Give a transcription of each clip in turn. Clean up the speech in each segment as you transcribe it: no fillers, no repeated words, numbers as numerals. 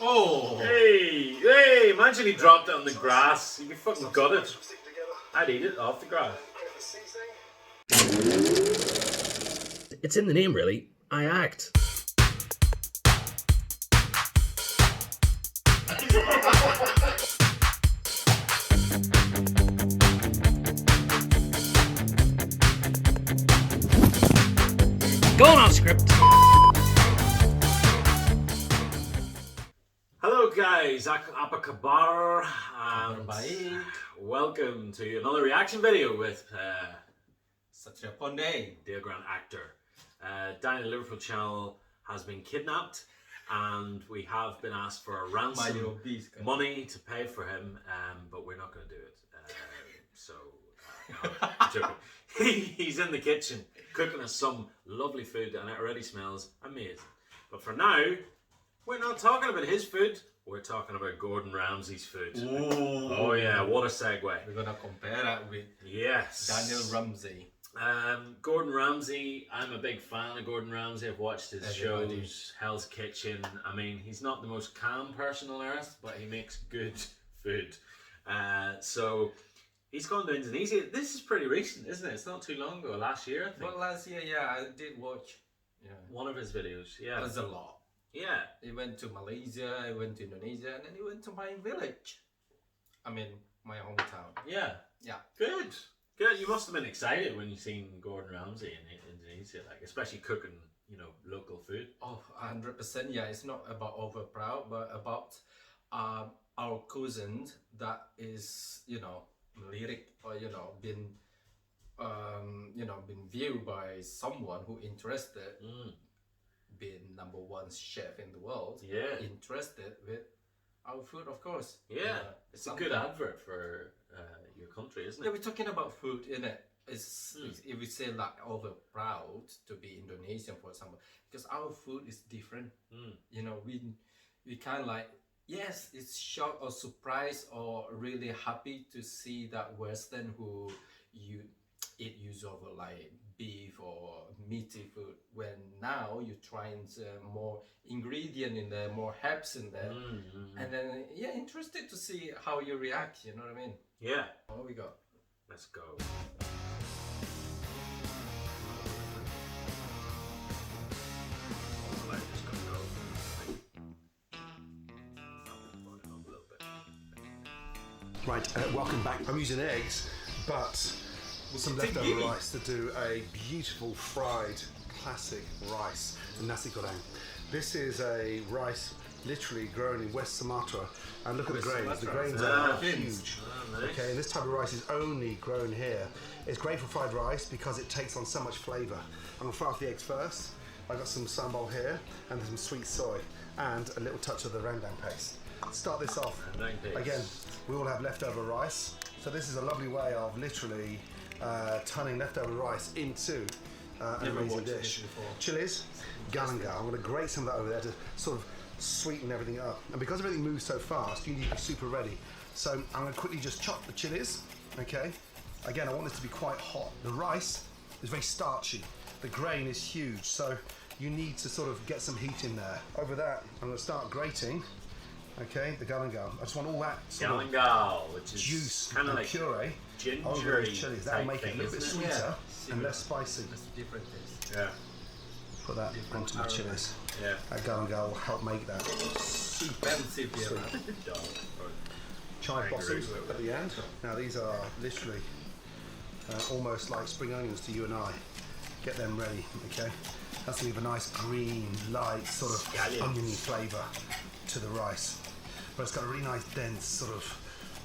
Oh! Hey! Hey! Imagine he dropped it on the grass. He'd be fucking gutted. I'd eat it off the grass. It's in the name, really. I act. Going on script. Hello guys, Apakabar, and welcome to another reaction video with Such a fun day. Dear Grand Actor. Daniel Liverpool channel has been kidnapped and we have been asked for a ransom money to pay for him, but we're not going to do it. I'm joking. He's in the kitchen cooking us some lovely food and it already smells amazing. But for now, we're not talking about his food, we're talking about Gordon Ramsay's food. Ooh. Oh yeah, what a segue. We're going to compare that with Daniel Ramsay. Gordon Ramsay, I'm a big fan of Gordon Ramsay. I've watched his shows, Hell's Kitchen. I mean, he's not the most calm person on earth, but he makes good food. So he's gone to Indonesia. This is pretty recent, isn't it? It's not too long ago, last year I think. Well, last year, yeah, I did watch one of his videos. Yeah. There's a lot. Yeah. He went to Malaysia, he went to Indonesia, and then he went to my village. I mean, my hometown. Yeah. Yeah. Good. Good. You must have been excited when you seen Gordon Ramsay in Indonesia, like especially cooking, local food. Oh, 100%. Yeah, it's not about over proud, but about our cousin that is, lyric or been viewed by someone who interested. Being #1 chef in the world, interested with our food, of course. Yeah, it's a good advert for your country, isn't it? Yeah, we're talking about food, innit? It's if we say like over proud to be Indonesian, for example, because our food is different. We kind of like, yes, it's shocked or surprised or really happy to see that Western who eat usually like beef or meaty food, when now you're trying more ingredient in there, more herbs in there, and then interested to see how you react. You know what I mean? Yeah. Here we go. Let's go. Right, welcome back. I'm using eggs, but with some leftover rice to do a beautiful fried classic rice, nasi goreng. This is a rice literally grown in West Sumatra, and look at the grains. The grains are huge. Nice. Okay, and this type of rice is only grown here. It's great for fried rice because it takes on so much flavour. I'm gonna fry off the eggs first. I've got some sambal here and some sweet soy and a little touch of the rendang paste. Start this off. Again, we all have leftover rice, so this is a lovely way of literally turning leftover rice into an amazing dish. Chilies, galangal. I'm going to grate some of that over there to sort of sweeten everything up. And because everything moves so fast, you need to be super ready. So I'm going to quickly just chop the chilies. Okay. Again, I want this to be quite hot. The rice is very starchy. The grain is huge, so you need to sort of get some heat in there. Over that, I'm going to start grating. Okay, the galangal. I just want all that which is juice kind of like puree ginger chilies. That'll make it a little bit sweeter and less spicy. It's different taste. Yeah. Put that onto the chilies. Yeah. That galangal will help make that super Fancy sweet. Chive blossoms at the end. Now these are literally almost like spring onions to you and I. Get them ready, okay? That's gonna give a nice green, light, sort of oniony flavour to the rice. But it's got a really nice, dense, sort of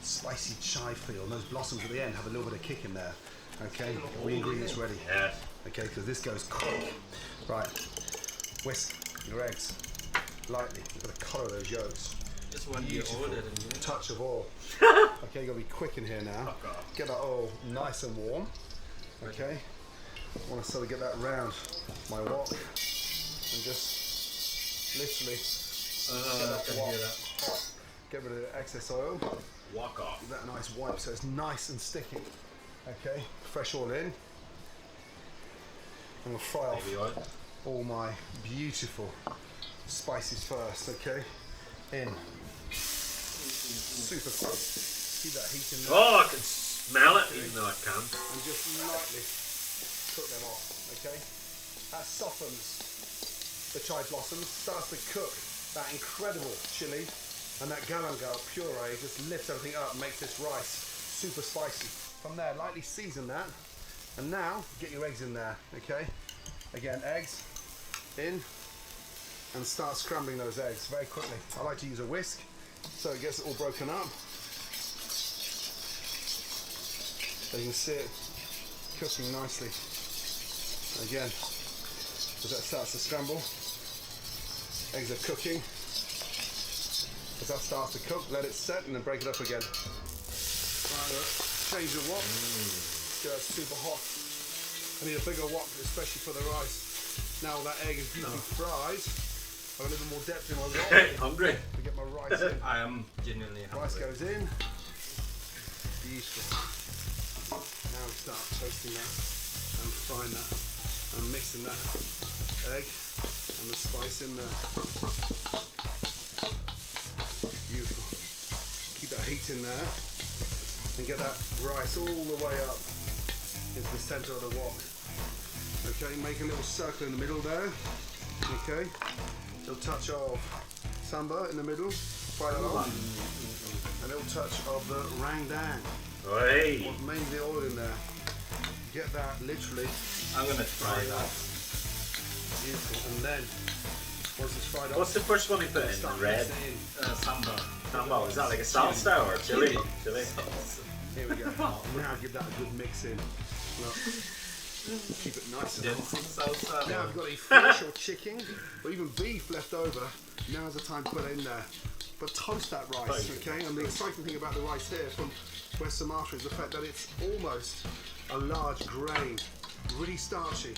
spicy chive feel. And those blossoms at the end have a little bit of kick in there. Okay, all the ingredients ready. Yeah. Okay, because this goes quick. Right, whisk your eggs lightly. You've got to colour those yolks. Just one you ordered and touch of oil. Okay, you got to be quick in here now. Get that oil nice and warm. Okay, I want to sort of get that round my wok and just literally get rid of the excess oil. Walk off. Give that a nice wipe so it's nice and sticky. Okay, fresh oil in. I'm going to fry off all my beautiful spices first, okay? in. Super quick. Keep that heat in there. Oh, I can smell it even though I can't. And just lightly cook them off, okay? That softens the chai blossoms, starts to cook that incredible chili, and that galangal puree just lifts everything up and makes this rice super spicy. From there, lightly season that, and now get your eggs in there, okay? Again, eggs in, and start scrambling those eggs very quickly. I like to use a whisk so it gets it all broken up. So you can see it cooking nicely. Again, as that starts to scramble, eggs are cooking. As that starts to cook, let it set and then break it up again. Change the wok. Get that super hot. I need a bigger wok, especially for the rice. Now that egg is beautifully fried, I've got a little more depth in my wok. Hungry. To get my rice in. I am genuinely hungry. Rice goes in. Beautiful. Now we start toasting that and frying that and mixing that egg and the spice in there. Beautiful. Keep that heat in there and get that rice all the way up into the centre of the wok. Okay, make a little circle in the middle there. Okay, a little touch of samba in the middle. Fry that off. A little touch of the rangdang. Oi. Want mainly the oil in there. Get that literally. I'm gonna try that. Beautiful. And then once it's fried up, What's the first one you put in? start The red? mixing in. Samba. Sambal. Is that like a salsa or chili? Chili. Here we go. Now give that a good mix in. Look. Keep it nice and hot. Dancing salsa. Now I've got a fish or chicken or even beef left over. Now's the time to put it in there. But toast that rice, okay? And the exciting thing about the rice here from West Sumatra is the fact that it's almost a large grain, really starchy.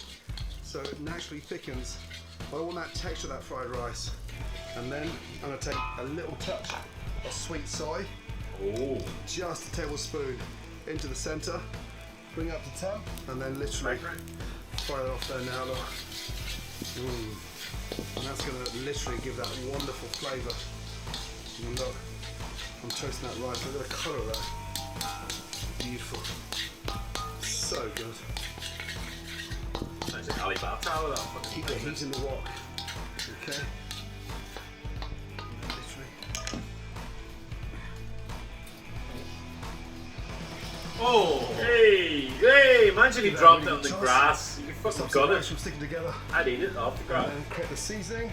So it naturally thickens. I want that texture of that fried rice. And then I'm going to take a little touch of sweet soy, just a tablespoon into the center, bring it up to temp, and then literally fry it off there now. Look. And that's going to literally give that wonderful flavour. And look, I'm toasting that rice. Look at the colour of that. Beautiful. So good. Sounds like Alibaba. Keep the heat in the wok. Okay. Literally. Oh! Hey! Imagine he dropped it on the grass. You fucking got it. From sticking together. I'd eat it off the grass. And then create the seasoning.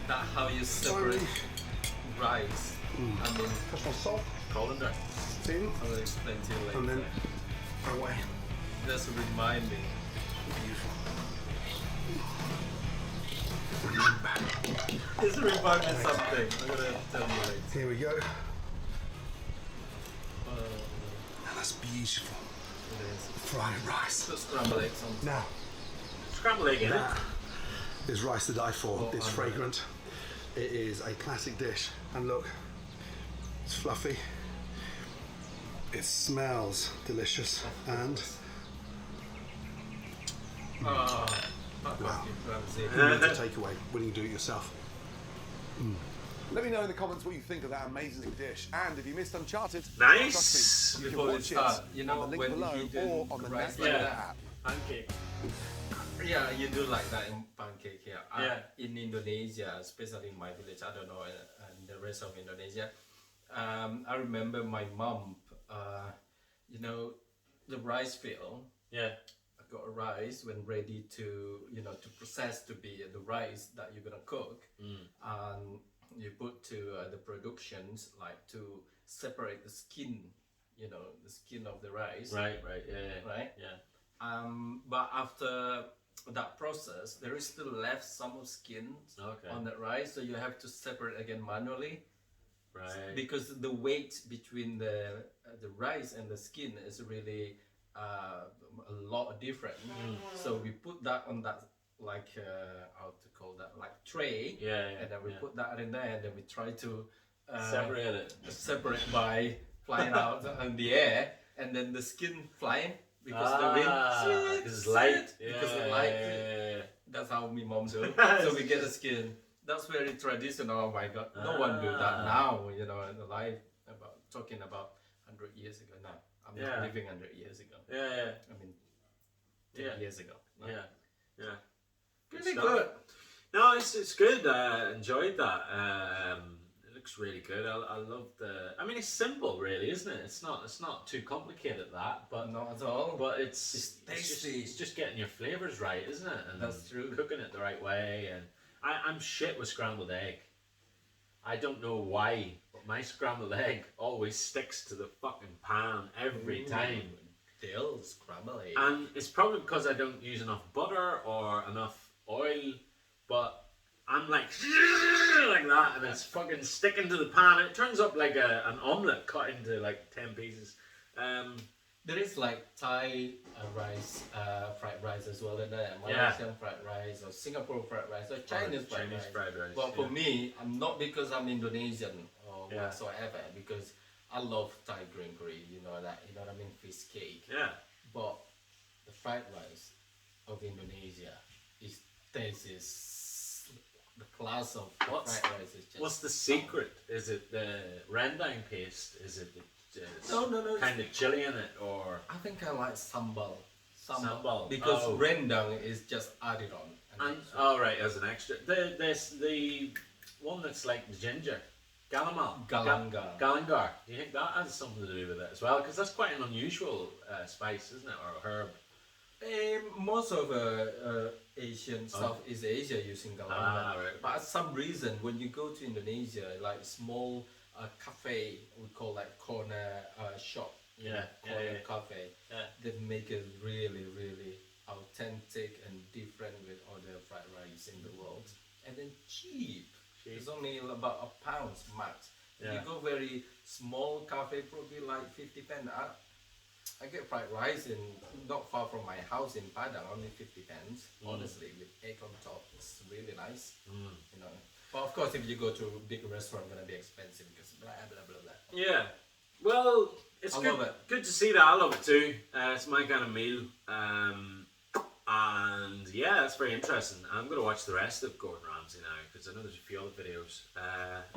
That's how you separate rice. I mean, Touch my salt. Colander. In. I'm gonna explain to you later. And then away. Just remind me. Beautiful. Just remind me something. I'm gonna tell you later. Here we go. That's beautiful. It is. Fried rice. Put scrambled eggs on. Now, Scrambled egg in it. that is rice to die for. Oh, It's I know. fragrant. It is a classic dish. And look, it's fluffy. It smells delicious. And Wow. you need to take away when you do it yourself. Let me know in the comments what you think of that amazing dish. And if you missed Uncharted, Nice. trust me, you can Before we watch start, it you know, on the link when below you do or on the rice Netflix like Yeah. that. app. Pancake. Yeah, you do like that in pancake here. Yeah. In Indonesia, especially in my village, I don't know, and the rest of Indonesia. I remember my mom, you know, the rice field. Yeah. I got a rice when ready to, you know, to process to be the rice that you're gonna cook, and you put to the productions like to separate the skin, you know, the skin of the rice. Right. Yeah. Right. Yeah. But after that process, there is still left some of skin Okay. on that rice, so you have to separate again manually. Right. Because the weight between the rice and the skin is really a lot different. So we put that on that like how to call that, like tray. Yeah. And then we put that in there, and then we try to Separate it. separate by flying out in the air, and then the skin flying because the wind. Because it's light. Because it's light. Yeah. That's how my mom do. So we get the skin, That's very traditional. Oh my God, no one do that now. You know, in the life about talking about 100 years ago. No, I'm not living 100 years ago. Yeah. I mean, 10 years ago. No. Yeah. Really stuff. good. No, it's good. I enjoyed that. It looks really good. I love the. I mean, it's simple, really, isn't it? It's not too complicated that, but Not at all. but it's tasty. It's just getting your flavors right, isn't it? And That's true. Cooking it the right way, and I'm shit with scrambled egg. I don't know why, but my scrambled egg always sticks to the fucking pan every time. Dill scrambled egg. And it's probably because I don't use enough butter or enough oil, but I'm like that, and it's fucking sticking to the pan. It turns up like an omelette cut into like 10 pieces. There is like Thai rice, fried rice as well in there. Malaysian fried rice, or Singapore fried rice, or Chinese fried rice. But for me, I'm not because I'm Indonesian or whatsoever, because I love Thai green curry. You know what I mean? Fish cake. Yeah. But the fried rice of Indonesia is the class of fried rice is just. What's the secret? Is it the rendang paste? Is it the no, kind of chili in it, or I think I like sambal. Sambal. Because rendang is just added on. And right, as an extra. The one that's like the ginger, galangal. Galangar. Do you think that has something to do with it as well? Because that's quite an unusual spice, isn't it, or herb? Most of Asian Southeast Asia using galangal. Right. But for some reason, when you go to Indonesia, like small cafe, we call like corner shop. Corner cafe. Yeah. They make it really, really authentic and different with other fried rice in the world, and then cheap. It's only about £1 max. If you go very small cafe, probably like 50 pence. I get fried rice in not far from my house in Padang, only 50 pence. Honestly, with egg on top, it's really nice. You know. But of course, if you go to a big restaurant, it's gonna be expensive because blah blah blah blah. Yeah. Well, it's good to see that. I love it too. It's my kind of meal. And yeah, it's very interesting. I'm going to watch the rest of Gordon Ramsay now because I know there's a few other videos.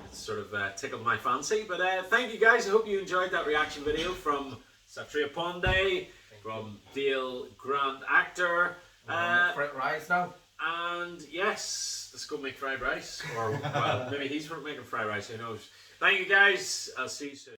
It's sort of tickled my fancy. But thank you guys. I hope you enjoyed that reaction video from Satria Ponde, from Dale Grant Actor. Fried rice now. And yes, let's go make fried rice. Or well, maybe he's making fried rice. Who knows? Thank you guys. I'll see you soon.